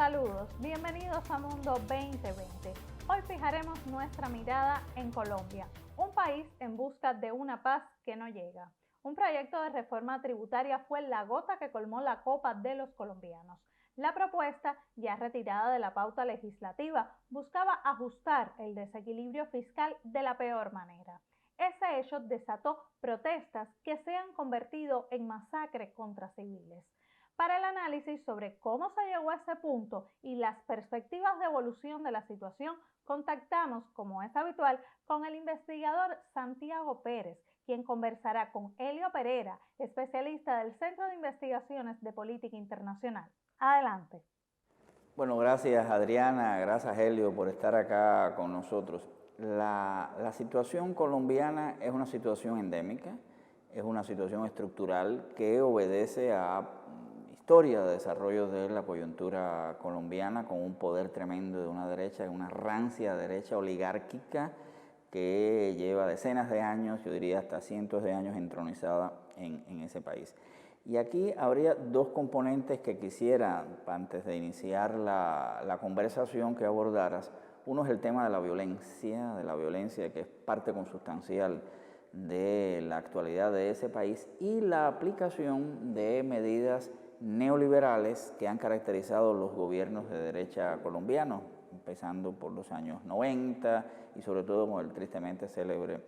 Saludos, bienvenidos a Mundo 2020. Hoy fijaremos nuestra mirada en Colombia, un país en busca de una paz que no llega. Un proyecto de reforma tributaria fue la gota que colmó la copa de los colombianos. La propuesta, ya retirada de la pauta legislativa, buscaba ajustar el desequilibrio fiscal de la peor manera. Ese hecho desató protestas que se han convertido en masacre contra civiles. Para el análisis sobre cómo se llegó a ese punto y las perspectivas de evolución de la situación, contactamos, como es habitual, con el investigador Santiago Pérez, quien conversará con Helio Pereira, especialista del Centro de Investigaciones de Política Internacional. Adelante. Bueno, gracias Adriana, gracias Helio por estar acá con nosotros. La situación colombiana es una situación endémica, es una situación estructural que obedece a historia de desarrollo de la coyuntura colombiana con un poder tremendo de una derecha, una rancia derecha oligárquica que lleva decenas de años, yo diría hasta cientos de años entronizada en ese país. Y aquí habría dos componentes que quisiera, antes de iniciar la conversación, que abordaras. Uno es el tema de la violencia que es parte consustancial de la actualidad de ese país, y la aplicación de medidas neoliberales que han caracterizado los gobiernos de derecha colombianos, empezando por los años 90 y sobre todo con el tristemente célebre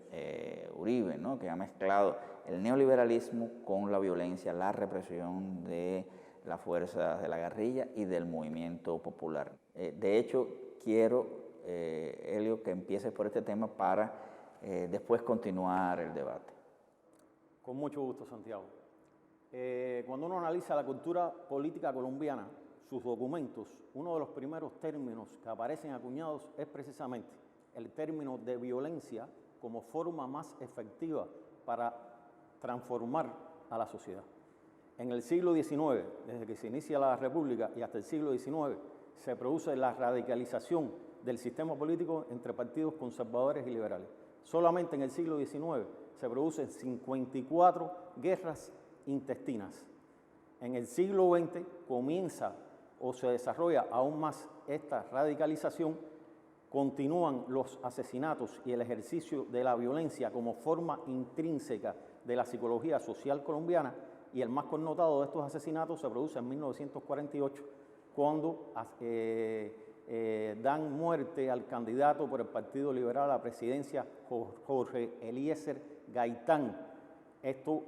Uribe, ¿no?, que ha mezclado el neoliberalismo con la violencia, la represión de las fuerzas de la guerrilla y del movimiento popular. De hecho, quiero, Helio, que empieces por este tema para después continuar el debate. Con mucho gusto, Santiago. Cuando uno analiza la cultura política colombiana, sus documentos, uno de los primeros términos que aparecen acuñados es precisamente el término de violencia como forma más efectiva para transformar a la sociedad. En el siglo XIX, desde que se inicia la República y hasta el siglo XIX, se produce la radicalización del sistema político entre partidos conservadores y liberales. Solamente en el siglo XIX se producen 54 guerras intestinas. En el siglo XX comienza o se desarrolla aún más esta radicalización, continúan los asesinatos y el ejercicio de la violencia como forma intrínseca de la psicología social colombiana, y el más connotado de estos asesinatos se produce en 1948, cuando dan muerte al candidato por el Partido Liberal a la presidencia, Jorge Eliezer Gaitán. Esto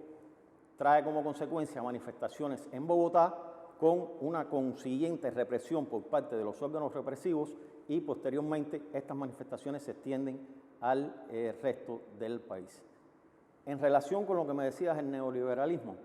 trae como consecuencia manifestaciones en Bogotá con una consiguiente represión por parte de los órganos represivos, y posteriormente estas manifestaciones se extienden al resto del país. En relación con lo que me decías del neoliberalismo,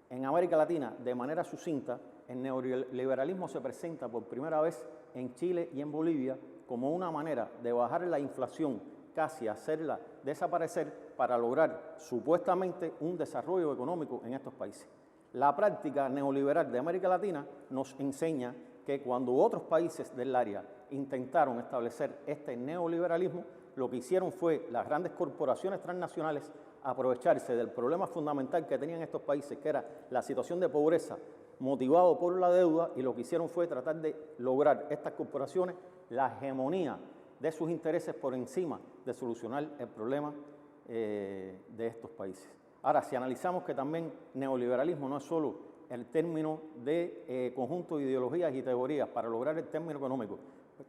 en América Latina, de manera sucinta, el neoliberalismo se presenta por primera vez en Chile y en Bolivia como una manera de bajar la inflación, casi hacerla desaparecer, para lograr supuestamente un desarrollo económico en estos países. La práctica neoliberal de América Latina nos enseña que cuando otros países del área intentaron establecer este neoliberalismo, lo que hicieron fue las grandes corporaciones transnacionales aprovecharse del problema fundamental que tenían estos países, que era la situación de pobreza motivado por la deuda, y lo que hicieron fue tratar de lograr estas corporaciones la hegemonía de sus intereses por encima de solucionar el problema de estos países. Ahora, si analizamos que también neoliberalismo no es solo el término de conjunto de ideologías y teorías para lograr el término económico,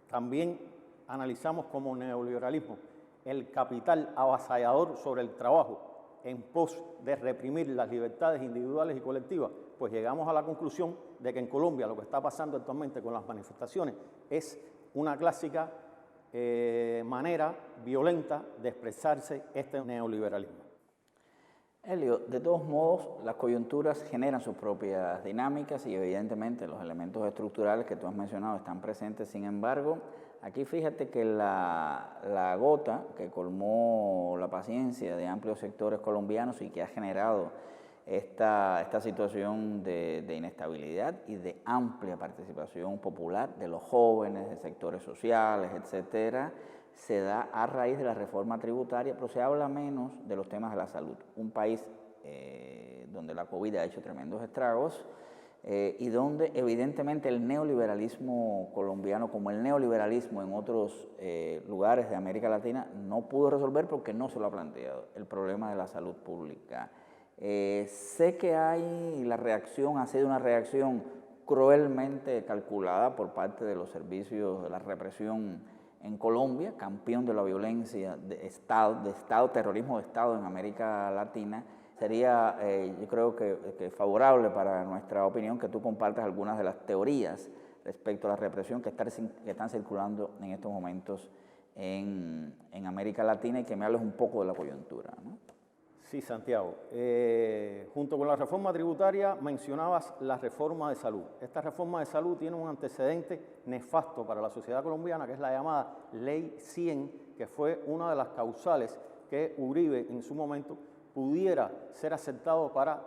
también analizamos como neoliberalismo el capital avasallador sobre el trabajo en pos de reprimir las libertades individuales y colectivas, pues llegamos a la conclusión de que en Colombia lo que está pasando actualmente con las manifestaciones es una clásica manera violenta de expresarse este neoliberalismo. Helio, de todos modos, las coyunturas generan sus propias dinámicas y evidentemente los elementos estructurales que tú has mencionado están presentes. Sin embargo, aquí fíjate que la gota que colmó la paciencia de amplios sectores colombianos y que ha generado esta situación de inestabilidad y de amplia participación popular de los jóvenes, de sectores sociales, etcétera, se da a raíz de la reforma tributaria, pero se habla menos de los temas de la salud. Un país donde la COVID ha hecho tremendos estragos, y donde evidentemente el neoliberalismo colombiano, como el neoliberalismo en otros lugares de América Latina, no pudo resolver porque no se lo ha planteado, el problema de la salud pública. Sé que la reacción ha sido una reacción cruelmente calculada por parte de los servicios de la represión en Colombia, campeón de la violencia de Estado, terrorismo de Estado en América Latina. Sería, yo creo que favorable para nuestra opinión que tú compartas algunas de las teorías respecto a la represión que están circulando en estos momentos en América Latina y que me hables un poco de la coyuntura, ¿no? Sí, Santiago. Junto con la reforma tributaria mencionabas la reforma de salud. Esta reforma de salud tiene un antecedente nefasto para la sociedad colombiana, que es la llamada Ley 100, que fue una de las causales que Uribe en su momento pudiera ser aceptado para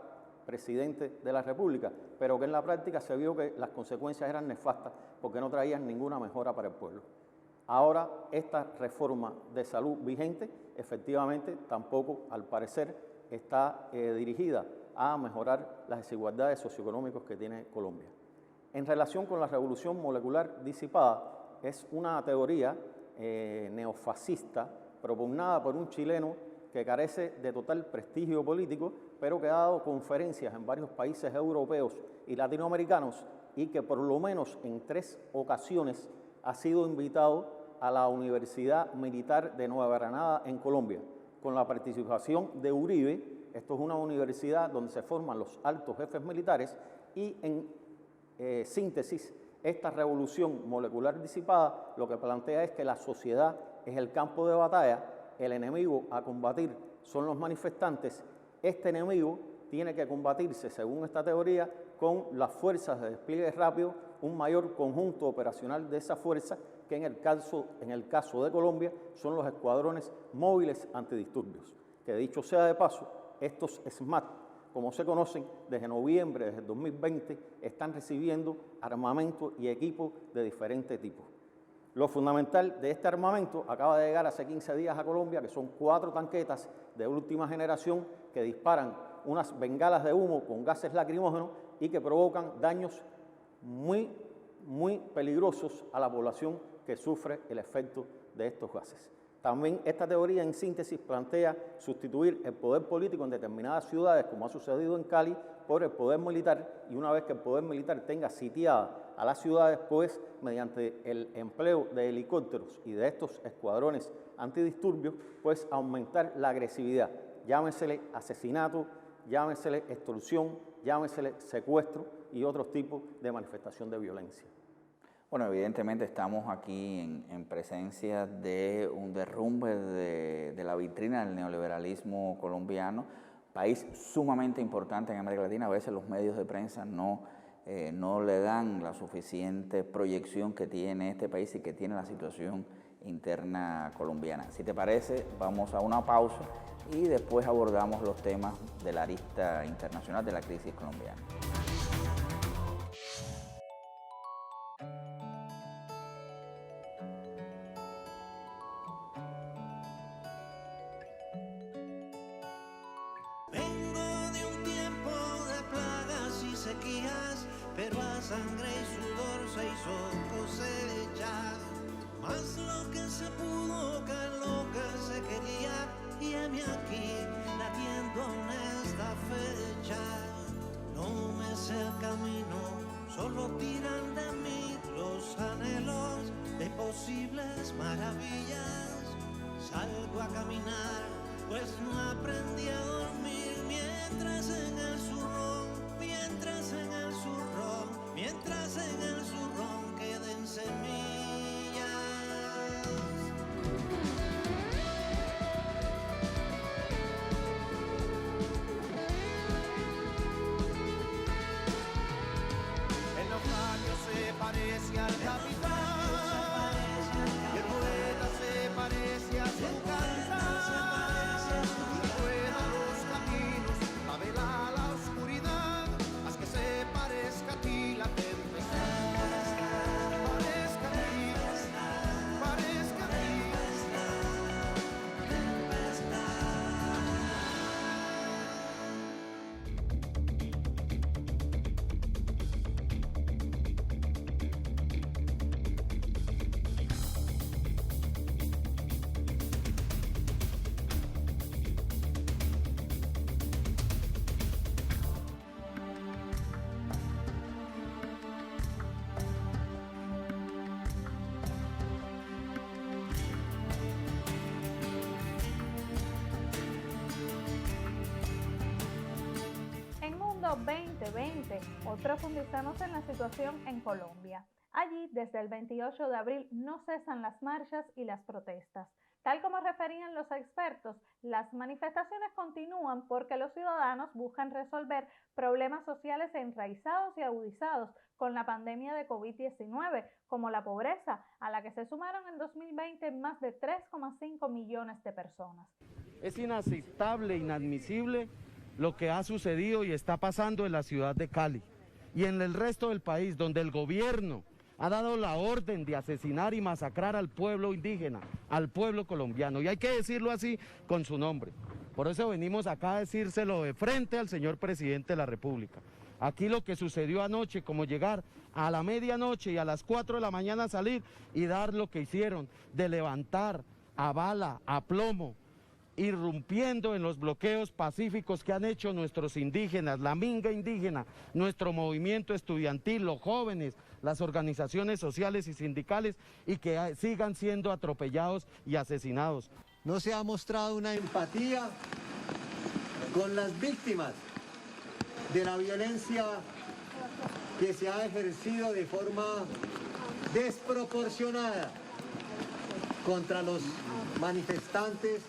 presidente de la República, pero que en la práctica se vio que las consecuencias eran nefastas porque no traían ninguna mejora para el pueblo. Ahora, esta reforma de salud vigente, efectivamente, tampoco, al parecer, está dirigida a mejorar las desigualdades socioeconómicas que tiene Colombia. En relación con la revolución molecular disipada, es una teoría neofascista propugnada por un chileno que carece de total prestigio político, pero que ha dado conferencias en varios países europeos y latinoamericanos y que por lo menos en 3 ocasiones ha sido invitado a la Universidad Militar de Nueva Granada en Colombia, con la participación de Uribe. Esto es una universidad donde se forman los altos jefes militares y en síntesis, esta revolución molecular disipada lo que plantea es que la sociedad es el campo de batalla, el enemigo a combatir son los manifestantes. Este enemigo tiene que combatirse, según esta teoría, con las fuerzas de despliegue rápido, un mayor conjunto operacional de esa fuerza, que en el caso de Colombia son los escuadrones móviles antidisturbios, que dicho sea de paso, estos SMAT, como se conocen, desde noviembre de 2020, están recibiendo armamento y equipo de diferentes tipos. Lo fundamental de este armamento acaba de llegar hace 15 días a Colombia, que son 4 tanquetas de última generación que disparan unas bengalas de humo con gases lacrimógenos y que provocan daños muy peligrosos a la población que sufre el efecto de estos gases. También esta teoría en síntesis plantea sustituir el poder político en determinadas ciudades, como ha sucedido en Cali, por el poder militar, y una vez que el poder militar tenga sitiada a las ciudades, pues mediante el empleo de helicópteros y de estos escuadrones antidisturbios, pues aumentar la agresividad, llámesele asesinato, llámesele extorsión, llámesele secuestro y otros tipos de manifestación de violencia. Bueno, evidentemente estamos aquí en presencia de un derrumbe de la vitrina del neoliberalismo colombiano, país sumamente importante en América Latina. A veces los medios de prensa no le dan la suficiente proyección que tiene este país y que tiene la situación interna colombiana. Si te parece, vamos a una pausa y después abordamos los temas de la arista internacional de la crisis colombiana. Pero a sangre y sudor se hizo cosecha, más lo que se pudo que lo que se quería, y heme aquí latiendo en esta fecha. No me sé el camino, solo tiran de mí los anhelos de posibles maravillas. Salgo a caminar, pues no aprendí a dormir mientras en el zurrón, mientras en el zurrón queden semillas. El naufragio se parece al capitán, y el poeta se parece a su cantar. 2020. Hoy profundizamos en la situación en Colombia. Allí, desde el 28 de abril, no cesan las marchas y las protestas. Tal como referían los expertos, las manifestaciones continúan porque los ciudadanos buscan resolver problemas sociales enraizados y agudizados con la pandemia de COVID-19, como la pobreza, a la que se sumaron en 2020 más de 3,5 millones de personas. Es inaceptable, inadmisible lo que ha sucedido y está pasando en la ciudad de Cali y en el resto del país, donde el gobierno ha dado la orden de asesinar y masacrar al pueblo indígena, al pueblo colombiano, y hay que decirlo así con su nombre. Por eso venimos acá a decírselo de frente al señor presidente de la República. Aquí lo que sucedió anoche, como llegar a la medianoche y a las 4 de la mañana salir y dar lo que hicieron, de levantar a bala, a plomo, irrumpiendo en los bloqueos pacíficos que han hecho nuestros indígenas, la minga indígena, nuestro movimiento estudiantil, los jóvenes, las organizaciones sociales y sindicales, y que sigan siendo atropellados y asesinados. No se ha mostrado una empatía con las víctimas de la violencia que se ha ejercido de forma desproporcionada contra los manifestantes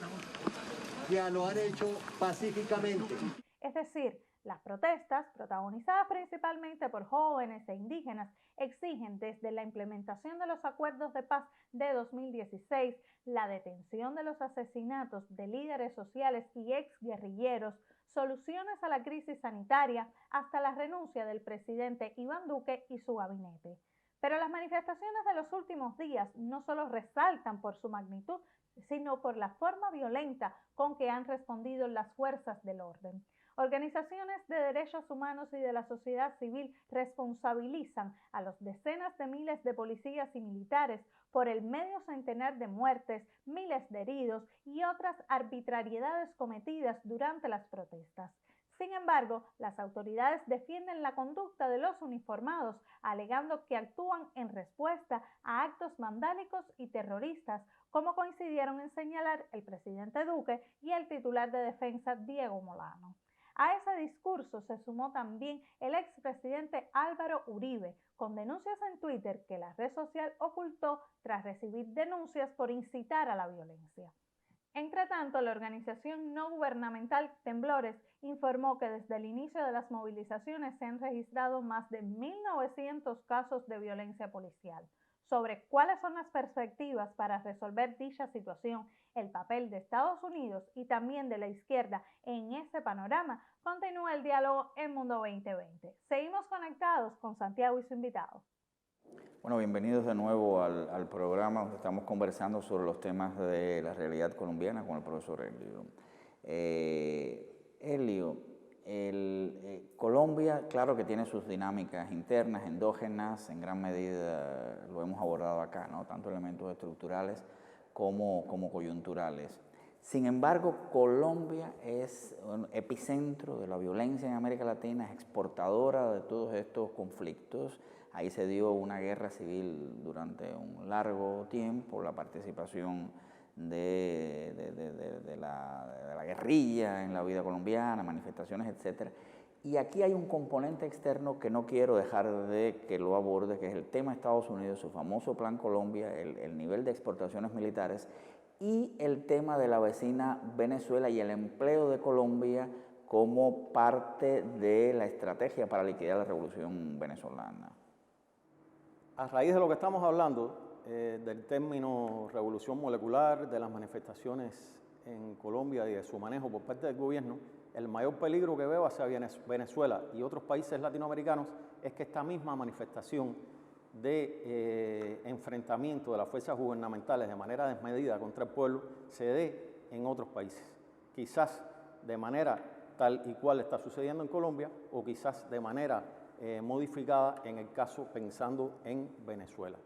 que lo han hecho pacíficamente. Es decir, las protestas, protagonizadas principalmente por jóvenes e indígenas, exigen desde la implementación de los acuerdos de paz de 2016, la detención de los asesinatos de líderes sociales y exguerrilleros, soluciones a la crisis sanitaria, hasta la renuncia del presidente Iván Duque y su gabinete. Pero las manifestaciones de los últimos días no solo resaltan por su magnitud, sino por la forma violenta con que han respondido las fuerzas del orden. Organizaciones de derechos humanos y de la sociedad civil responsabilizan a los decenas de miles de policías y militares por el medio centenar de muertes, miles de heridos y otras arbitrariedades cometidas durante las protestas. Sin embargo, las autoridades defienden la conducta de los uniformados, alegando que actúan en respuesta a actos vandálicos y terroristas, como coincidieron en señalar el presidente Duque y el titular de Defensa Diego Molano. A ese discurso se sumó también el expresidente Álvaro Uribe, con denuncias en Twitter que la red social ocultó tras recibir denuncias por incitar a la violencia. Entre tanto, la organización no gubernamental Temblores informó que desde el inicio de las movilizaciones se han registrado más de 1.900 casos de violencia policial. Sobre cuáles son las perspectivas para resolver dicha situación, el papel de Estados Unidos y también de la izquierda en ese panorama, continúa el diálogo en Mundo 2020. Seguimos conectados con Santiago y su invitado. Bueno, bienvenidos de nuevo al programa donde estamos conversando sobre los temas de la realidad colombiana con el profesor Helio. Colombia, claro que tiene sus dinámicas internas, endógenas, en gran medida lo hemos abordado acá, ¿no? Tanto elementos estructurales como coyunturales. Sin embargo, Colombia es un epicentro de la violencia en América Latina, es exportadora de todos estos conflictos. Ahí se dio una guerra civil durante un largo tiempo, la participación de la guerrilla en la vida colombiana, manifestaciones, etc. Y aquí hay un componente externo que no quiero dejar de que lo aborde, que es el tema de Estados Unidos, su famoso Plan Colombia, el nivel de exportaciones militares y el tema de la vecina Venezuela y el empleo de Colombia como parte de la estrategia para liquidar la revolución venezolana. A raíz de lo que estamos hablando, del término revolución molecular, de las manifestaciones en Colombia y de su manejo por parte del gobierno, el mayor peligro que veo hacia Venezuela y otros países latinoamericanos es que esta misma manifestación de enfrentamiento de las fuerzas gubernamentales de manera desmedida contra el pueblo se dé en otros países. Quizás de manera tal y cual está sucediendo en Colombia o quizás de manera modificada en el caso pensando en Venezuela.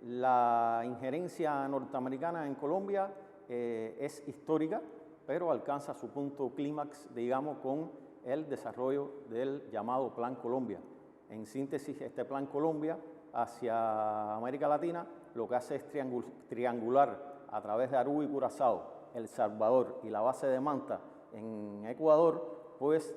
La injerencia norteamericana en Colombia es histórica, pero alcanza su punto clímax, digamos, con el desarrollo del llamado Plan Colombia. En síntesis, este Plan Colombia hacia América Latina lo que hace es triangular a través de Aruba y Curazao, El Salvador y la base de Manta en Ecuador, pues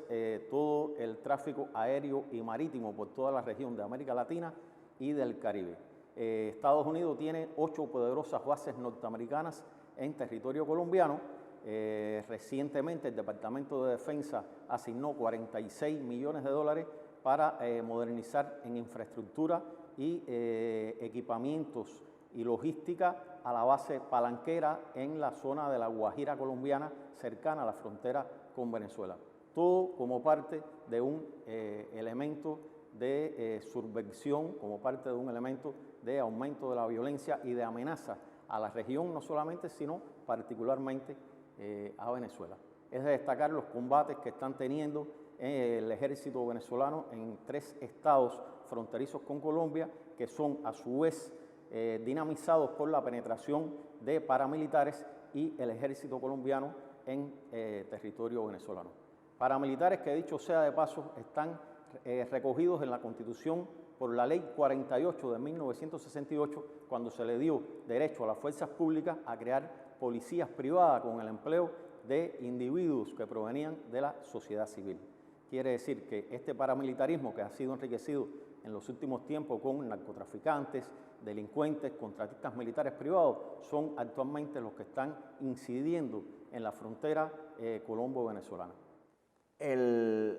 todo el tráfico aéreo y marítimo por toda la región de América Latina y del Caribe. Estados Unidos tiene 8 poderosas bases norteamericanas en territorio colombiano. Recientemente el Departamento de Defensa asignó 46 millones de dólares para modernizar en infraestructura y equipamientos y logística a la base palanquera en la zona de la Guajira colombiana, cercana a la frontera con Venezuela. Todo como parte de un elemento de subversión, como parte de un elemento de aumento de la violencia y de amenaza a la región, no solamente, sino particularmente a Venezuela. Es de destacar los combates que están teniendo el ejército venezolano en 3 estados fronterizos con Colombia, que son a su vez dinamizados por la penetración de paramilitares y el ejército colombiano en territorio venezolano. Paramilitares que, dicho sea de paso, están recogidos en la Constitución por la Ley 48 de 1968, cuando se le dio derecho a las fuerzas públicas a crear policías privadas con el empleo de individuos que provenían de la sociedad civil. Quiere decir que este paramilitarismo, que ha sido enriquecido en los últimos tiempos con narcotraficantes, delincuentes, contratistas militares privados, son actualmente los que están incidiendo en la frontera colombo-venezolana. El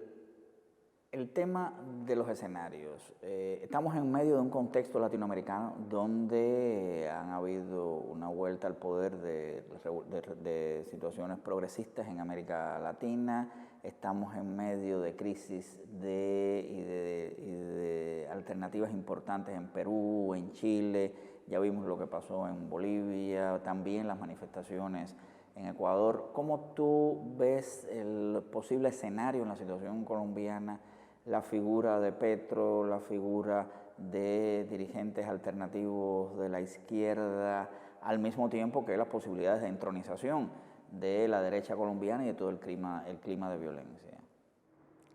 tema de los escenarios. Estamos en medio de un contexto latinoamericano donde han habido una vuelta al poder de situaciones progresistas en América Latina. Estamos en medio de crisis y de alternativas importantes en Perú, en Chile. Ya vimos lo que pasó en Bolivia, también las manifestaciones en Ecuador. ¿Cómo tú ves el posible escenario en la situación colombiana? La figura de Petro, la figura de dirigentes alternativos de la izquierda, al mismo tiempo que las posibilidades de entronización de la derecha colombiana y de todo el clima de violencia.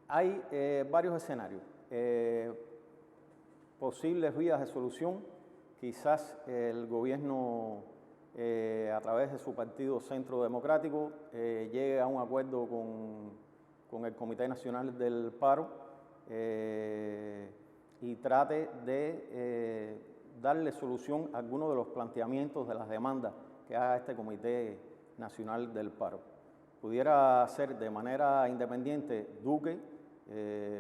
Hay varios escenarios, posibles vías de solución. Quizás el gobierno, a través de su partido Centro Democrático, llegue a un acuerdo con el Comité Nacional del Paro, y trate de darle solución a algunos de los planteamientos de las demandas que haga este Comité Nacional del Paro. Pudiera ser de manera independiente Duque,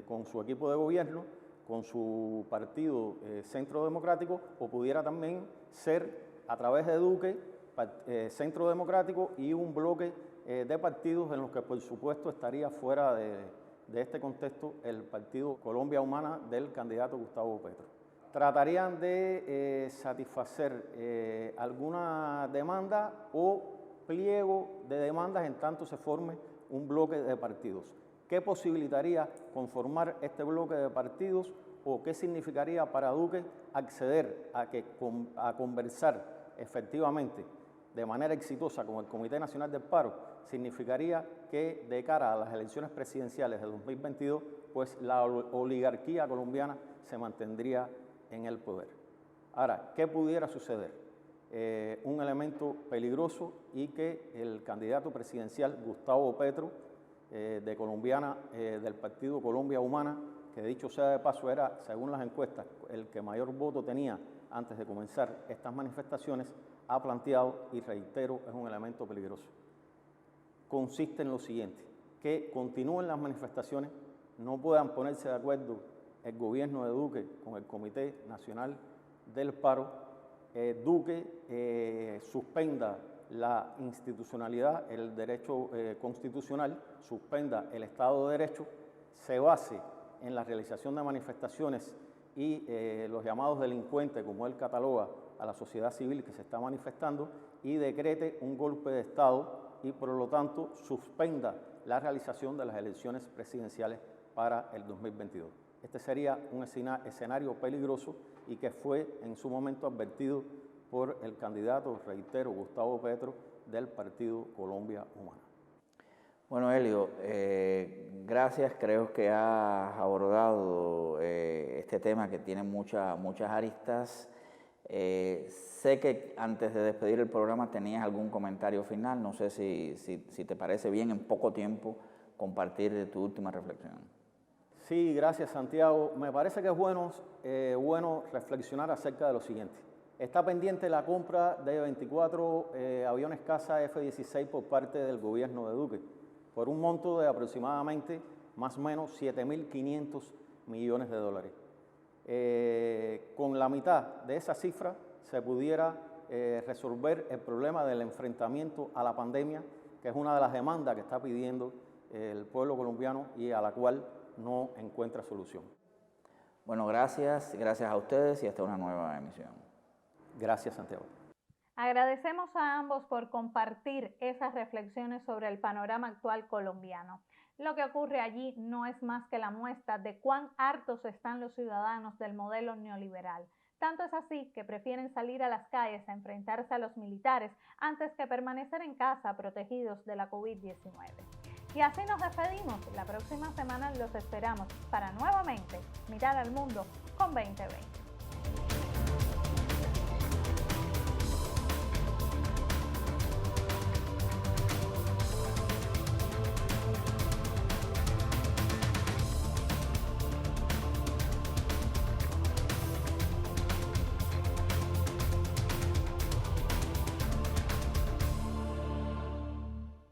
con su equipo de gobierno, con su partido Centro Democrático, o pudiera también ser a través de Duque, Centro Democrático y un bloque de partidos en los que por supuesto estaría fuera de este contexto el Partido Colombia Humana del candidato Gustavo Petro. Tratarían de satisfacer alguna demanda o pliego de demandas en tanto se forme un bloque de partidos. ¿Qué posibilitaría conformar este bloque de partidos o qué significaría para Duque acceder a conversar efectivamente de manera exitosa con el Comité Nacional del Paro? Significaría que de cara a las elecciones presidenciales de 2022, pues la oligarquía colombiana se mantendría en el poder. Ahora, ¿qué pudiera suceder? Un elemento peligroso y que el candidato presidencial Gustavo Petro, de colombiana, del partido Colombia Humana, que dicho sea de paso era, según las encuestas, el que mayor voto tenía antes de comenzar estas manifestaciones, ha planteado, y reitero, es un elemento peligroso. Consiste en lo siguiente, que continúen las manifestaciones, no puedan ponerse de acuerdo el gobierno de Duque con el Comité Nacional del Paro, Duque suspenda la institucionalidad, el derecho constitucional, suspenda el Estado de Derecho, se base en la realización de manifestaciones y los llamados delincuentes, como él cataloga a la sociedad civil que se está manifestando, y decrete un golpe de Estado y por lo tanto suspenda la realización de las elecciones presidenciales para el 2022. Este sería un escenario peligroso y que fue en su momento advertido por el candidato, reitero, Gustavo Petro, del Partido Colombia Humana. Bueno, Helio, gracias. Creo que has abordado este tema que tiene muchas aristas. Sé que antes de despedir el programa tenías algún comentario final. No sé si te parece bien en poco tiempo compartir tu última reflexión. Sí, gracias Santiago. Me parece que es bueno reflexionar acerca de lo siguiente. Está pendiente la compra de 24 aviones caza F-16 por parte del gobierno de Duque, por un monto de aproximadamente más o menos 7.500 millones de dólares. Con la mitad de esa cifra se pudiera resolver el problema del enfrentamiento a la pandemia, que es una de las demandas que está pidiendo el pueblo colombiano y a la cual no encuentra solución. Bueno, gracias a ustedes y hasta una nueva emisión. Gracias, Santiago. Agradecemos a ambos por compartir esas reflexiones sobre el panorama actual colombiano. Lo que ocurre allí no es más que la muestra de cuán hartos están los ciudadanos del modelo neoliberal. Tanto es así que prefieren salir a las calles a enfrentarse a los militares antes que permanecer en casa protegidos de la COVID-19. Y así nos despedimos. La próxima semana los esperamos para nuevamente mirar al mundo con 2020.